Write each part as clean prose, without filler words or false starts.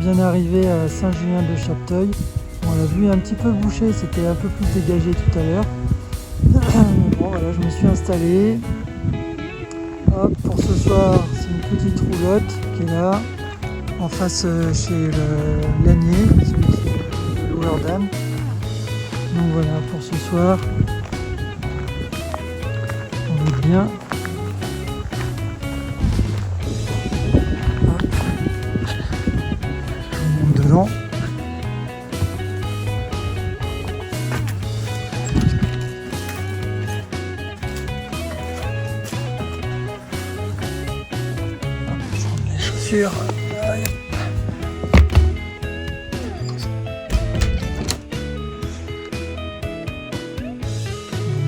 bien arrivé à Saint-Julien-de-Chapteuil. On l'a vu un petit peu bouché, c'était un peu plus dégagé tout à l'heure. Bon voilà, je me suis installé. Hop, pour ce soir, c'est une petite roulotte qui est là, en face chez le Lanier, celui qui est le loueur d'âne. Donc voilà pour ce soir. On est bien. Hop. On monte dedans. Aïe.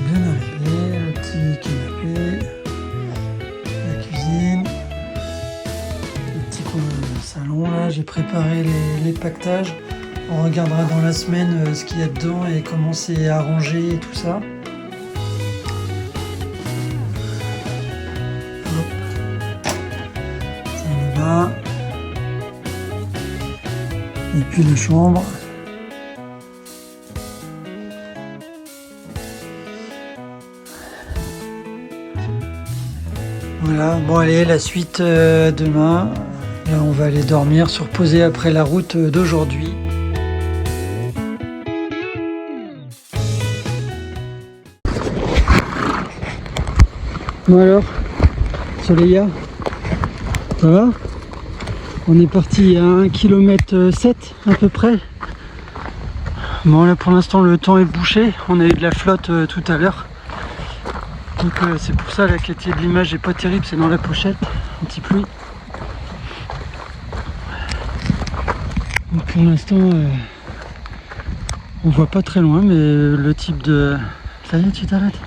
Bien arrivé, un petit canapé, la cuisine, le petit coin de salon. Là, j'ai préparé les pactages. On regardera dans la semaine ce qu'il y a dedans et comment c'est arrangé et tout ça. Et puis la chambre. Voilà, bon allez, la suite demain. Là on va aller dormir, se reposer après la route d'aujourd'hui. Bon alors, Soleil, ça va? On est parti à 1,7 km à peu près. Bon là pour l'instant le temps est bouché, on a eu de la flotte tout à l'heure. Donc c'est pour ça la qualité de l'image est pas terrible, c'est dans la pochette, anti-pluie. Donc pour l'instant on voit pas très loin, mais le type de... Ça y est, tu t'arrêtes?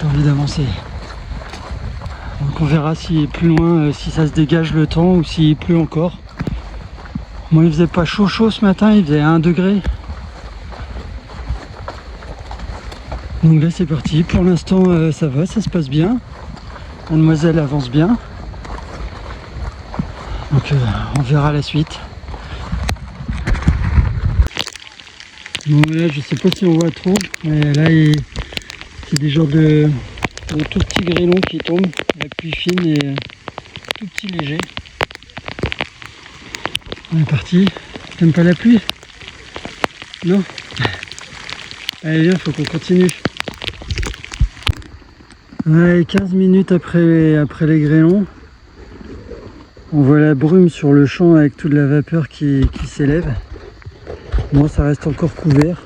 J'ai envie d'avancer. Donc on verra si plus loin, si ça se dégage le temps ou s'il pleut encore. Moi il faisait pas chaud ce matin, il faisait 1 degré. Donc là c'est parti, pour l'instant ça va, ça se passe bien. Mademoiselle avance bien. Donc on verra la suite. Bon là je sais pas si on voit trop, mais là c'est des genres de tout petits grêlons qui tombent, la pluie fine et tout petit léger. On est parti. T'aimes pas la pluie? Non? Allez viens, faut qu'on continue. Ouais, 15 minutes après les grêlons, on voit la brume sur le champ avec toute la vapeur qui s'élève. Bon, ça reste encore couvert.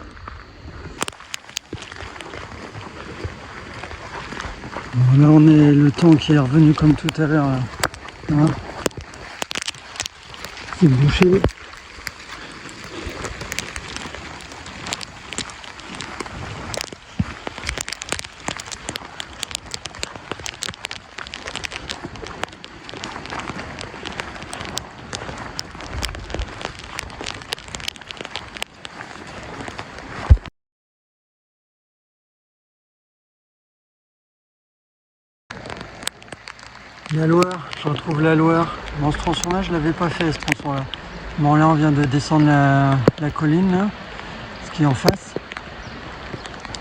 Bon, là on est le temps qui est revenu comme tout à l'heure. Hein, c'est bouché. La Loire, je retrouve la Loire. Bon, ce tronçon-là, je l'avais pas fait, ce tronçon-là. Bon, là, on vient de descendre la colline, là, ce qui est en face.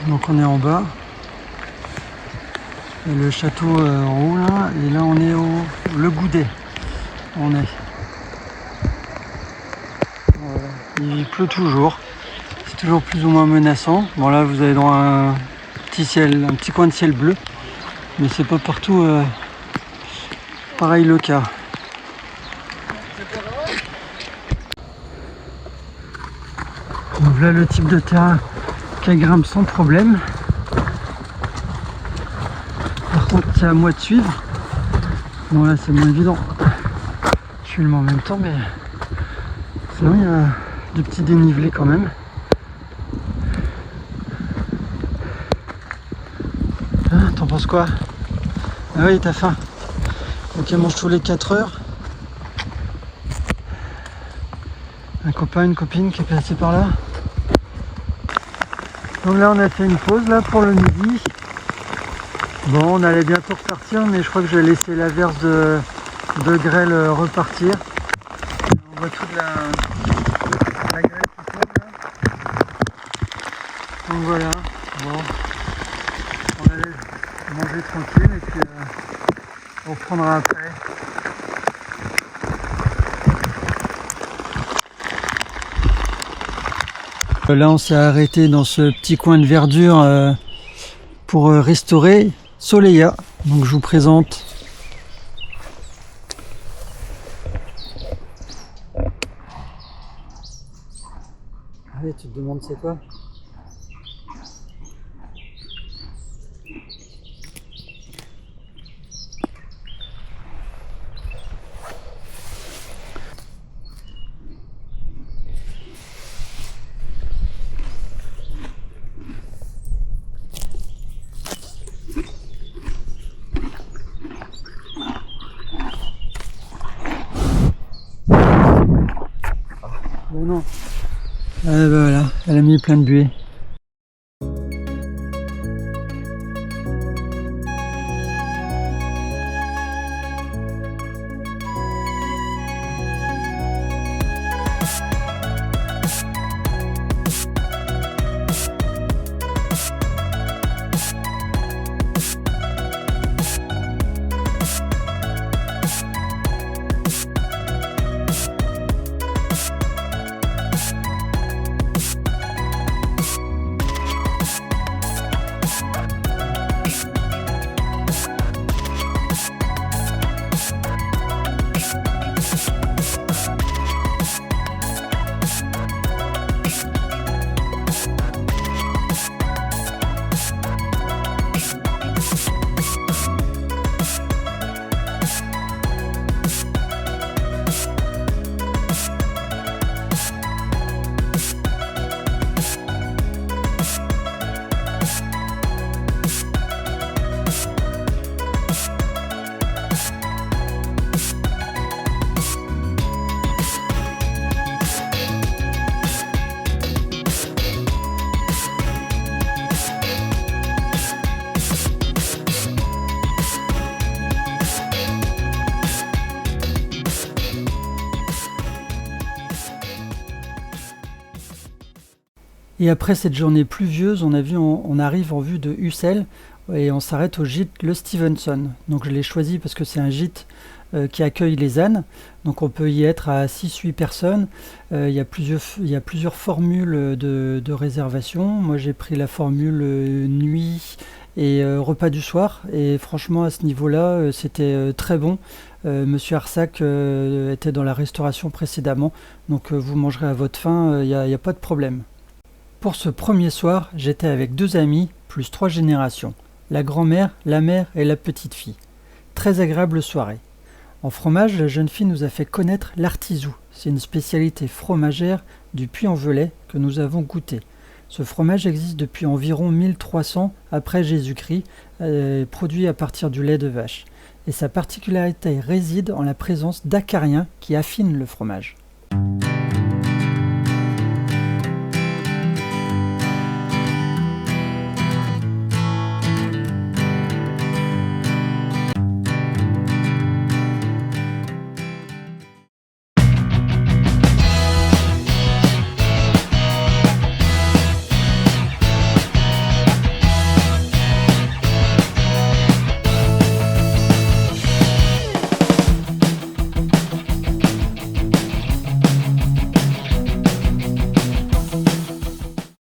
Donc, on est en bas. Et le château en haut, là. Et là, on est le Goudet. On est. Voilà. Il pleut toujours. C'est toujours plus ou moins menaçant. Bon, là, vous avez droit à un petit ciel, un petit coin de ciel bleu. Mais c'est pas partout... pareil le cas. Donc là le type de terrain qui grimpe sans problème. Par contre c'est à moi de suivre. Bon là c'est moins évident. Je filme en même temps mais sinon il y a des petits dénivelés quand même. Hein, t'en penses quoi? Ah oui t'as faim. Ok, mange tous les 4 heures. Un copain, une copine qui est passé par là. Donc là on a fait une pause là pour le midi. Bon, on allait bientôt repartir, mais je crois que je vais laisser l'averse de grêle repartir. On voit toute la graisse qui tombe là. Donc voilà, bon, on va aller manger tranquille et puis on reprendra après. Là on s'est arrêté dans ce petit coin de verdure pour restaurer Soleya. Donc je vous présente. Allez, tu te demandes c'est quoi? Bon non. Ah bah voilà, elle a mis plein de buée. Et après cette journée pluvieuse, on arrive en vue de Ussel et on s'arrête au gîte Le Stevenson. Donc je l'ai choisi parce que c'est un gîte qui accueille les ânes. Donc on peut y être à 6-8 personnes. Il y a plusieurs formules de réservation. Moi j'ai pris la formule nuit et repas du soir. Et franchement à ce niveau-là, c'était très bon. Monsieur Arsac était dans la restauration précédemment. Donc vous mangerez à votre faim, il n'y a pas de problème. Pour ce premier soir, j'étais avec 2 amis, plus 3 générations, la grand-mère, la mère et la petite-fille. Très agréable soirée. En fromage, la jeune fille nous a fait connaître l'artisou. C'est une spécialité fromagère du Puy-en-Velay que nous avons goûté. Ce fromage existe depuis environ 1300 après Jésus-Christ, produit à partir du lait de vache. Et sa particularité réside en la présence d'acariens qui affinent le fromage.